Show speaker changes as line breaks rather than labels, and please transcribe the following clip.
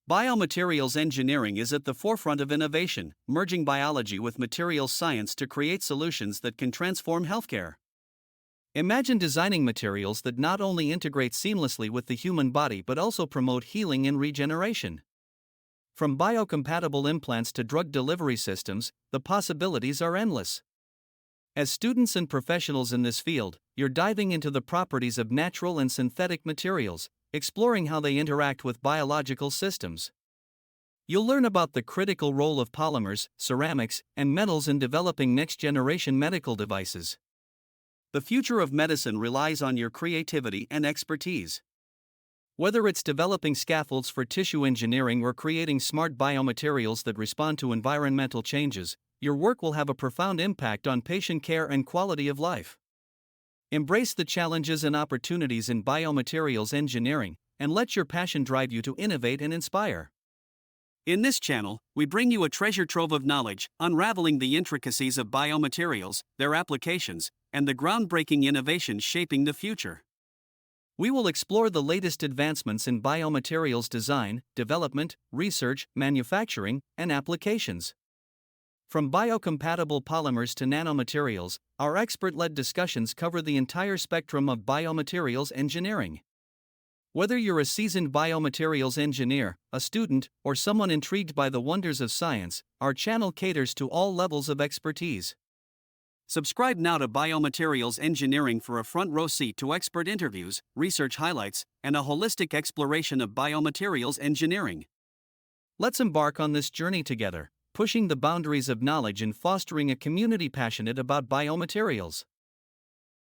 Biomaterials engineering is at the forefront of innovation, merging biology with materials science to create solutions that can transform healthcare. Imagine designing materials that not only integrate seamlessly with the human body but also promote healing and regeneration. From biocompatible implants to drug delivery systems, the possibilities are endless. As students and professionals in this field, you're diving into the properties of natural and synthetic materials, exploring how they interact with biological systems. You'll learn about the critical role of polymers, ceramics, and metals in developing next-generation medical devices. The future of medicine relies on your creativity and expertise. Whether it's developing scaffolds for tissue engineering or creating smart biomaterials that respond to environmental changes, your work will have a profound impact on patient care and quality of life. Embrace the challenges and opportunities in biomaterials engineering, and let your passion drive you to innovate and inspire. In this channel, we bring you a treasure trove of knowledge, unraveling the intricacies of biomaterials, their applications, and the groundbreaking innovations shaping the future. We will explore the latest advancements in biomaterials design, development, research, manufacturing, and applications. From biocompatible polymers to nanomaterials, our expert-led discussions cover the entire spectrum of biomaterials engineering. Whether you're a seasoned biomaterials engineer, a student, or someone intrigued by the wonders of science, our channel caters to all levels of expertise. Subscribe now to Biomaterials Engineering for a front-row seat to expert interviews, research highlights, and a holistic exploration of biomaterials engineering. Let's embark on this journey together, pushing the boundaries of knowledge and fostering a community passionate about biomaterials.